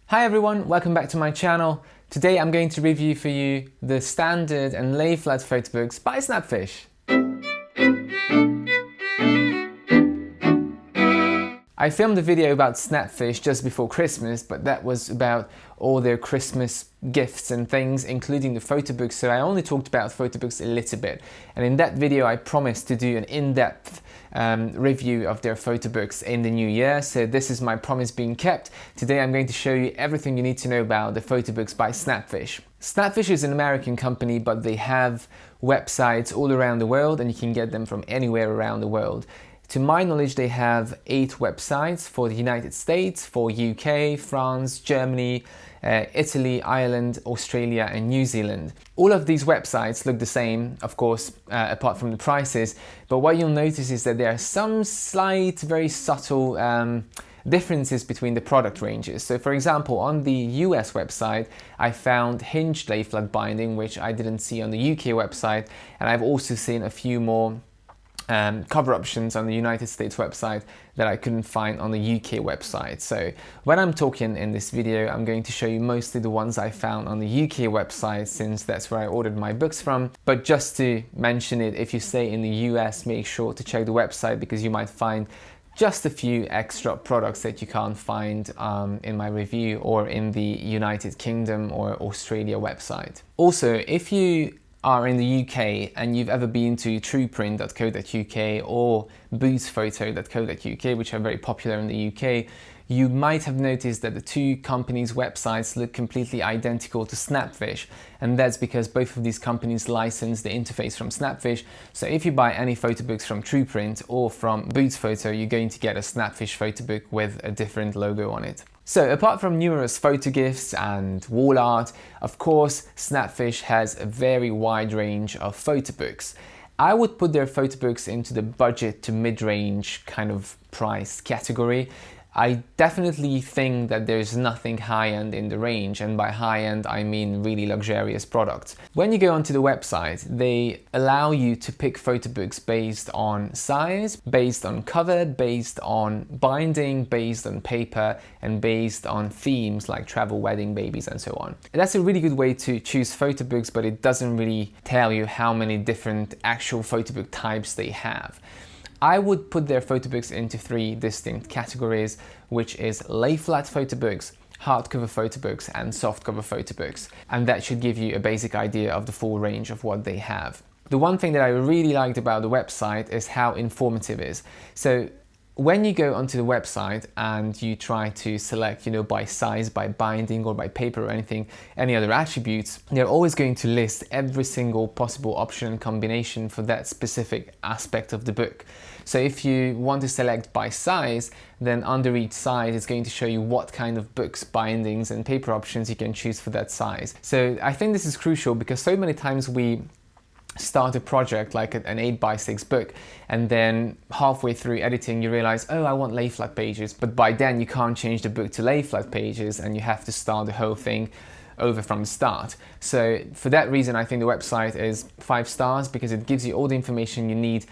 Hi everyone, welcome back to my channel. Today I'm going to review for you the standard and lay flat photo books by Snapfish. I filmed a video about Snapfish just before Christmas, but that was about all their Christmas gifts and things, including the photo books, so I only talked about photo books a little bit. And in that video I promised to do an in-depth review of their photo books in the new year, so this is my promise being kept. Today I'm going to show you everything you need to know about the photo books by Snapfish. Snapfish is an American company, but they have websites all around the world and you can get them from anywhere around the world. To my knowledge, they have 8 websites for the United States, for UK, France, Germany, Italy, Ireland, Australia and New Zealand. All of these websites look the same, of course, apart from the prices, but what you'll notice is that there are some slight, very subtle differences between the product ranges. So for example, on the US website, I found hinged lay flat binding, which I didn't see on the UK website, and I've also seen a few more cover options on the United States website that I couldn't find on the UK website. So when I'm talking in this video, I'm going to show you mostly the ones I found on the UK website, since that's where I ordered my books from. But just to mention it, if you stay in the US, make sure to check the website because you might find just a few extra products that you can't find in my review or in the United Kingdom or Australia website. Also, if you are in the UK and you've ever been to trueprint.co.uk or BootsPhoto.co.uk, which are very popular in the UK, you might have noticed that the two companies' websites look completely identical to Snapfish, and that's because both of these companies license the interface from Snapfish. So if you buy any photo books from TruePrint or from BootsPhoto, you're going to get a Snapfish photo book with a different logo on it. So apart from numerous photo gifts and wall art, of course, Snapfish has a very wide range of photo books. I would put their photo books into the budget to mid-range kind of price category. I definitely think that there's nothing high-end in the range, and by high-end I mean really luxurious products. When you go onto the website, they allow you to pick photo books based on size, based on cover, based on binding, based on paper, and based on themes like travel, wedding, babies, and so on. And that's a really good way to choose photo books, but it doesn't really tell you how many different actual photo book types they have. I would put their photo books into 3 distinct categories, which is lay flat photo books, hardcover photo books and softcover photo books. And that should give you a basic idea of the full range of what they have. The one thing that I really liked about the website is how informative it is. So when you go onto the website and you try to select, by size, by binding or by paper or any other attributes, they're always going to list every single possible option and combination for that specific aspect of the book. So if you want to select by size, then under each size it's going to show you what kind of books, bindings and paper options you can choose for that size. So I think this is crucial because so many times we start a project like an 8x6 book, and then halfway through editing you realize, oh, I want lay flat pages, but by then you can't change the book to lay flat pages and you have to start the whole thing over from the start. So for that reason I think the website is 5 stars because it gives you all the information you need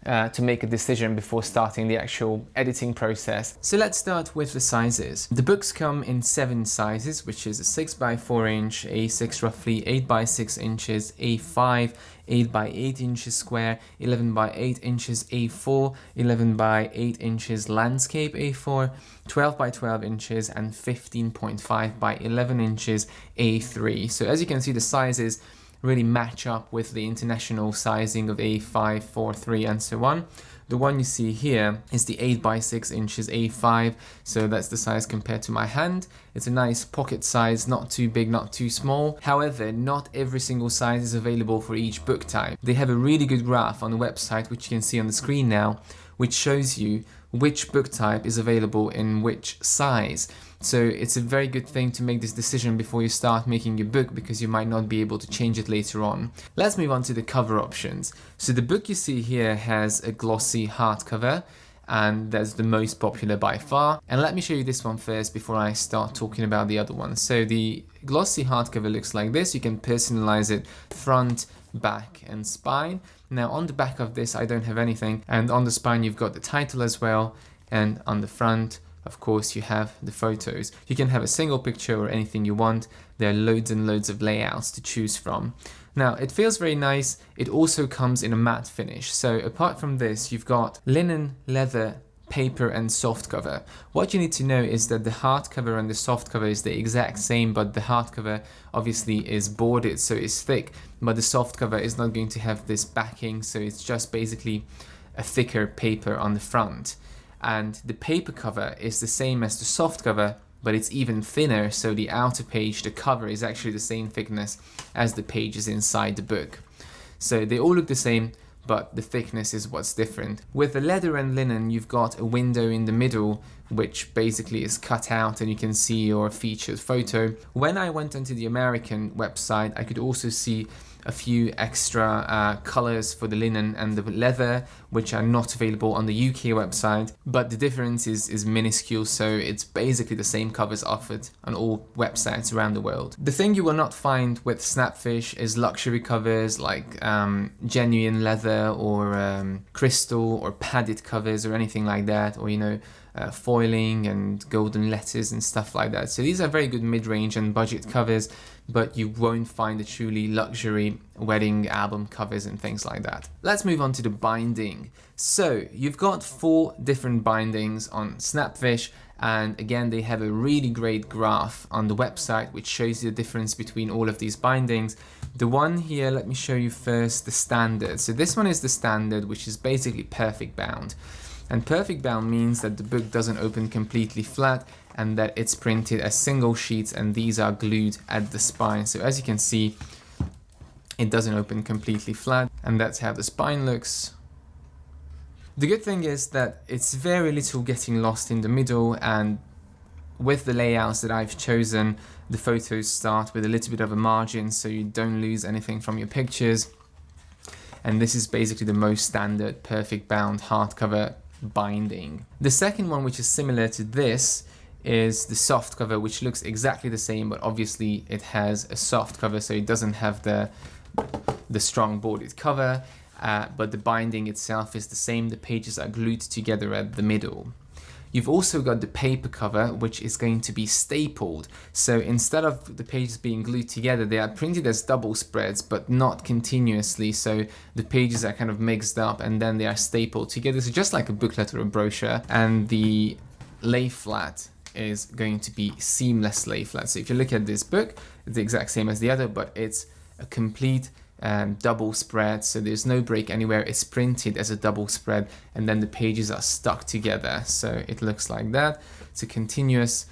to make a decision before starting the actual editing process. So let's start with the sizes. The books come in 7 sizes, which is a 6x4 inch, A6 roughly, 8x6 inches, A5, 8x8 inches square, 11x8 inches A4, 11x8 inches landscape A4, 12x12 inches and 15.5x11 inches A3. So as you can see, the sizes really match up with the international sizing of A5, 4, 3 and so on. The one you see here is the 8x6 inches A5, so that's the size compared to my hand. It's a nice pocket size, not too big, not too small. However, not every single size is available for each book type. They have a really good graph on the website, which you can see on the screen now, which shows you which book type is available in which size. So it's a very good thing to make this decision before you start making your book, because you might not be able to change it later on. Let's move on to the cover options. So the book you see here has a glossy hardcover, and that's the most popular by far. And let me show you this one first before I start talking about the other ones. So the glossy hardcover looks like this. You can personalize it front, back and spine. Now on the back of this I don't have anything, and on the spine you've got the title as well, and on the front of course, you have the photos. You can have a single picture or anything you want. There are loads and loads of layouts to choose from. Now, it feels very nice. It also comes in a matte finish. So apart from this, you've got linen, leather, paper and soft cover. What you need to know is that the hardcover and the soft cover is the exact same, but the hardcover obviously is boarded, so it's thick, but the soft cover is not going to have this backing, so it's just basically a thicker paper on the front. And the paper cover is the same as the soft cover, but it's even thinner, so the outer page, the cover, is actually the same thickness as the pages inside the book. So they all look the same, but the thickness is what's different. With the leather and linen, you've got a window in the middle, which basically is cut out and you can see your featured photo. When I went onto the American website, I could also see a few extra colors for the linen and the leather, which are not available on the UK website, but the difference is minuscule, so it's basically the same covers offered on all websites around the world. The thing you will not find with Snapfish is luxury covers like genuine leather or crystal or padded covers or anything like that, or foiling and golden letters and stuff like that. So these are very good mid-range and budget covers, but you won't find the truly luxury wedding album covers and things like that. Let's move on to the binding. So you've got 4 different bindings on Snapfish, and again they have a really great graph on the website which shows you the difference between all of these bindings. The one here, let me show you first the standard. So this one is the standard, which is basically perfect bound. And perfect bound means that the book doesn't open completely flat and that it's printed as single sheets, and these are glued at the spine. So as you can see, it doesn't open completely flat, and that's how the spine looks. The good thing is that it's very little getting lost in the middle, and with the layouts that I've chosen, the photos start with a little bit of a margin so you don't lose anything from your pictures. And this is basically the most standard perfect bound hardcover binding. The second one, which is similar to this, is the soft cover, which looks exactly the same, but obviously it has a soft cover, so it doesn't have the strong boarded cover, but the binding itself is the same. The pages are glued together at the middle. You've also got the paper cover, which is going to be stapled. So instead of the pages being glued together, they are printed as double spreads, but not continuously. So the pages are kind of mixed up and then they are stapled together. So just like a booklet or a brochure. And the lay flat is going to be seamless lay flat. So if you look at this book, it's the exact same as the other, but it's a complete double spread, so there's no break anywhere. It's printed as a double spread and then the pages are stuck together, so it looks like that. It's a continuous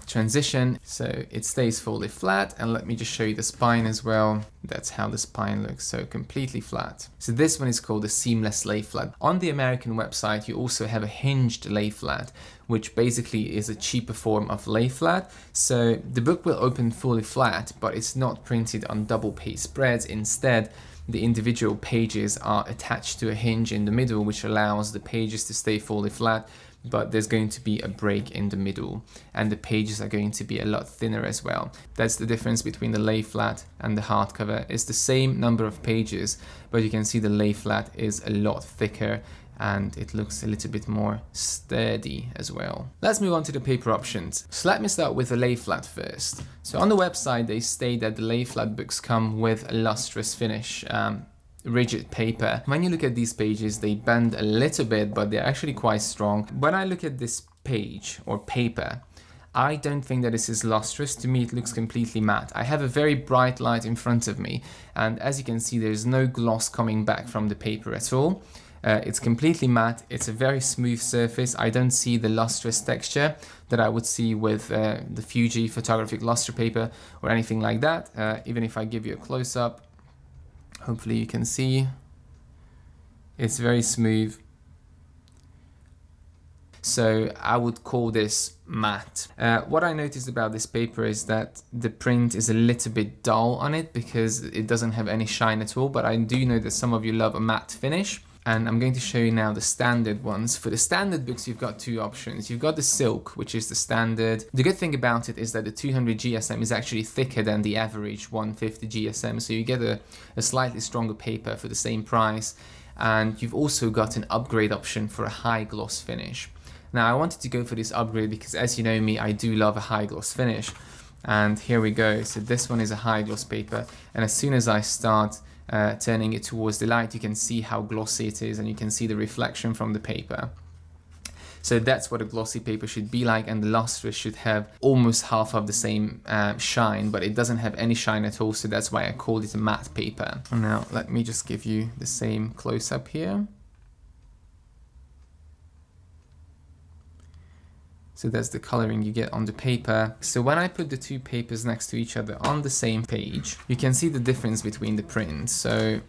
transition, so it stays fully flat. And let me just show you the spine as well. That's how the spine looks, so completely flat. So this one is called a seamless lay flat. On the American website you also have a hinged lay flat, which basically is a cheaper form of lay flat. So the book will open fully flat, but it's not printed on double page spreads. Instead, the individual pages are attached to a hinge in the middle, which allows the pages to stay fully flat, but there's going to be a break in the middle and the pages are going to be a lot thinner as well. That's the difference between the lay flat and the hardcover. It's the same number of pages, but you can see the lay flat is a lot thicker and it looks a little bit more sturdy as well. Let's move on to the paper options. So let me start with the lay flat first. So on the website they state that the lay flat books come with a lustrous finish, rigid paper. When you look at these pages, they bend a little bit, but they're actually quite strong. When I look at this page or paper, I don't think that this is lustrous. To me, it looks completely matte. I have a very bright light in front of me, and as you can see, there's no gloss coming back from the paper at all. It's completely matte. It's a very smooth surface. I don't see the lustrous texture that I would see with the Fuji photographic luster paper or anything like that. Even if I give you a close-up, hopefully you can see it's very smooth. So I would call this matte. What I noticed about this paper is that the print is a little bit dull on it because it doesn't have any shine at all, but I do know that some of you love a matte finish. And I'm going to show you now the standard ones. For the standard books, you've got 2 options. You've got the silk, which is the standard. The good thing about it is that the 200 GSM is actually thicker than the average 150 GSM, so you get a slightly stronger paper for the same price. And you've also got an upgrade option for a high gloss finish. Now I wanted to go for this upgrade because, as you know me, I do love a high gloss finish. And here we go. So this one is a high gloss paper, and as soon as I start turning it towards the light, you can see how glossy it is, and you can see the reflection from the paper. So that's what a glossy paper should be like, and the lustrous should have almost half of the same shine, but it doesn't have any shine at all, so that's why I called it a matte paper. Now let me just give you the same close-up here. So that's the coloring you get on the paper. So when I put the two papers next to each other on the same page, you can see the difference between the prints. So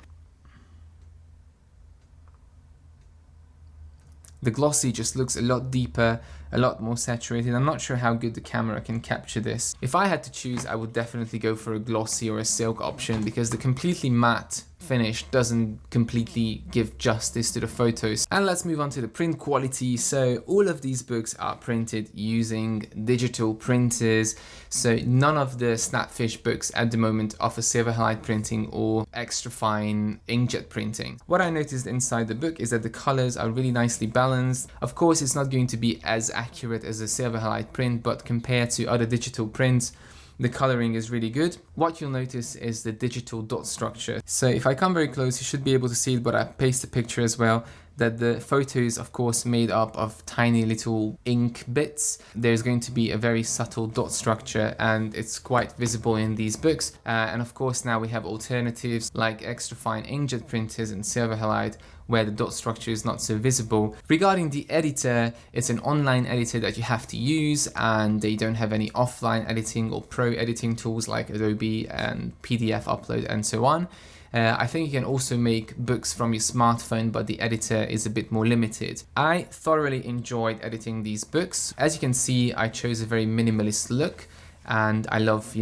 the glossy just looks a lot deeper, a lot more saturated. I'm not sure how good the camera can capture this. If I had to choose, I would definitely go for a glossy or a silk option, because the completely matte finish doesn't completely give justice to the photos. And let's move on to the print quality. So all of these books are printed using digital printers. So none of the Snapfish books at the moment offer silver halide printing or extra fine inkjet printing. What I noticed inside the book is that the colors are really nicely balanced. Of course, it's not going to be as accurate as a silver halide print, but compared to other digital prints, the coloring is really good. What you'll notice is the digital dot structure. So if I come very close, you should be able to see it, but I paste a picture as well, that the photo is of course made up of tiny little ink bits. There's going to be a very subtle dot structure, and it's quite visible in these books. And of course now we have alternatives like extra fine inkjet printers and silver halide, where the dot structure is not so visible. Regarding the editor, it's an online editor that you have to use, and they don't have any offline editing or pro editing tools like Adobe and PDF upload and so on. I think you can also make books from your smartphone, but the editor is a bit more limited. I thoroughly enjoyed editing these books. As you can see, I chose a very minimalist look, and I love,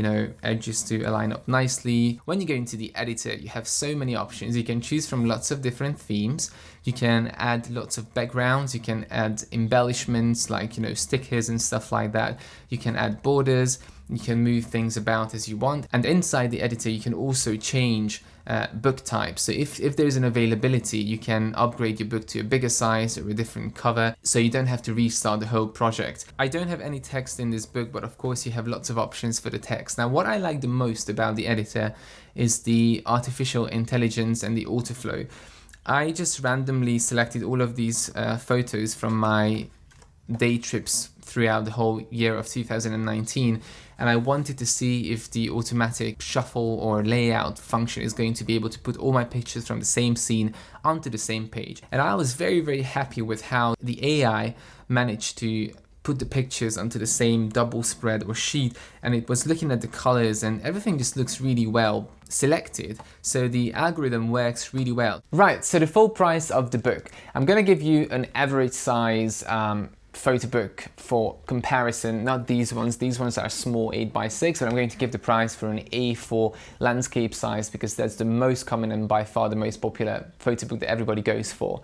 edges to align up nicely. When you go into the editor, you have so many options. You can choose from lots of different themes. You can add lots of backgrounds. You can add embellishments like, stickers and stuff like that. You can add borders. You can move things about as you want. And inside the editor, you can also change book type. So if there's an availability, you can upgrade your book to a bigger size or a different cover, so you don't have to restart the whole project. I don't have any text in this book, but of course you have lots of options for the text. Now, what I like the most about the editor is the artificial intelligence and the autoflow. I just randomly selected all of these photos from my day trips throughout the whole year of 2019, and I wanted to see if the automatic shuffle or layout function is going to be able to put all my pictures from the same scene onto the same page. And I was very, very happy with how the AI managed to put the pictures onto the same double spread or sheet, and it was looking at the colors, and everything just looks really well selected. So the algorithm works really well. Right, so the full price of the book. I'm going to give you an average size photo book for comparison, not these ones are small 8x6, but I'm going to give the price for an A4 landscape size because that's the most common and by far the most popular photo book that everybody goes for.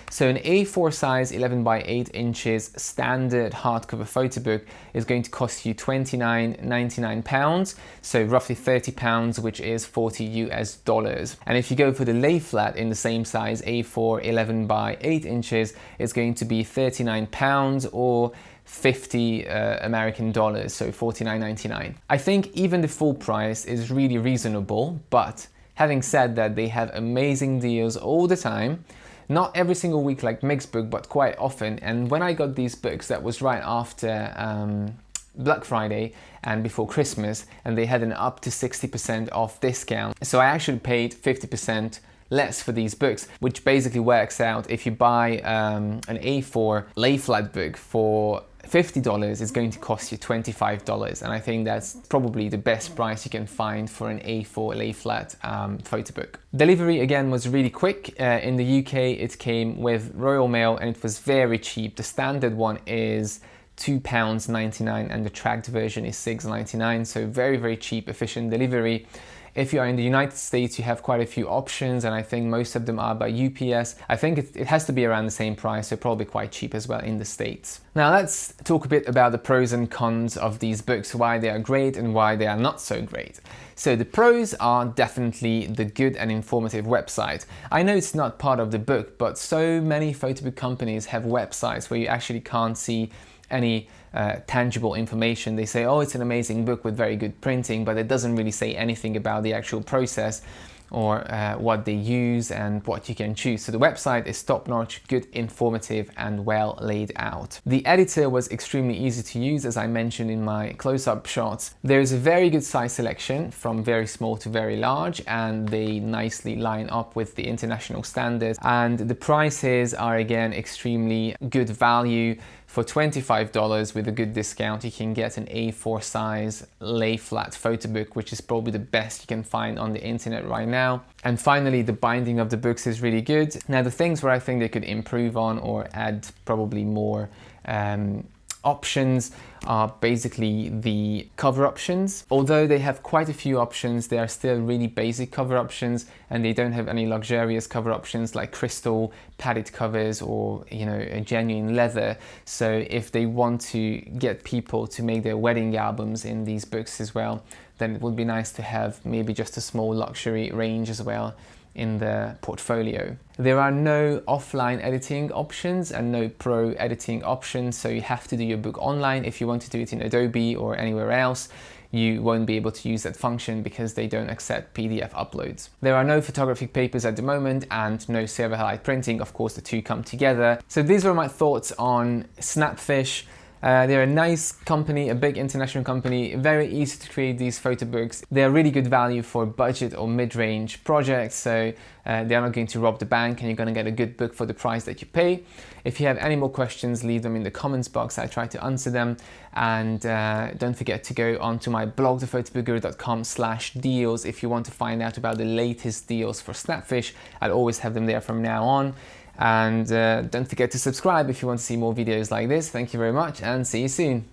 So an A4 size 11 by 8 inches standard hardcover photo book is going to cost you £29.99, so roughly £30, which is $40 US. And if you go for the lay flat in the same size A4 11 by 8 inches, it's going to be £39 or 50 American dollars, so $49.99. I think even the full price is really reasonable, but having said that, they have amazing deals all the time. Not every single week like Mixbook, but quite often. And when I got these books, that was right after Black Friday and before Christmas, and they had an up to 60% off discount. So I actually paid 50% less for these books, which basically works out if you buy an A4 lay flat book for $50, it's going to cost you $25, and I think that's probably the best price you can find for an A4 lay flat photo book. Delivery again was really quick. In the UK it came with Royal Mail and it was very cheap. The standard one is £2.99 and the tracked version is £6.99. So very, very cheap, efficient delivery. If you are in the United States, you have quite a few options, and I think most of them are by UPS. I think it has to be around the same price, so probably quite cheap as well in the States. Now let's talk a bit about the pros and cons of these books, why they are great and why they are not so great. So the pros are definitely the good and informative website. I know it's not part of the book, but so many photo book companies have websites where you actually can't see any tangible information. They say, oh, it's an amazing book with very good printing, but it doesn't really say anything about the actual process or what they use and what you can choose. So the website is top-notch, good, informative, and well laid out. The editor was extremely easy to use, as I mentioned in my close-up shots. There is a very good size selection from very small to very large, and they nicely line up with the international standards. And the prices are again extremely good value. For $25 with a good discount, you can get an A4 size lay flat photo book, which is probably the best you can find on the internet right now. And finally, the binding of the books is really good. Now, the things where I think they could improve on or add probably more options are basically the cover options. Although they have quite a few options, they are still really basic cover options, and they don't have any luxurious cover options like crystal padded covers or, you know, a genuine leather. So if they want to get people to make their wedding albums in these books as well, then it would be nice to have maybe just a small luxury range as well in the portfolio. There are no offline editing options and no pro editing options, so you have to do your book online. If you want to do it in Adobe or anywhere else, you won't be able to use that function because they don't accept PDF uploads. There are no photographic papers at the moment and no silver halide printing. Of course, the two come together. So these were my thoughts on Snapfish. They're a nice company, a big international company, very easy to create these photo books. They're really good value for budget or mid-range projects, so they're not going to rob the bank and you're going to get a good book for the price that you pay. If you have any more questions, leave them in the comments box. I try to answer them. And don't forget to go onto my blog, thephotoboogguru.com/deals, if you want to find out about the latest deals for Snapfish. I'll always have them there from now on. And don't forget to subscribe if you want to see more videos like this. Thank you very much and see you soon.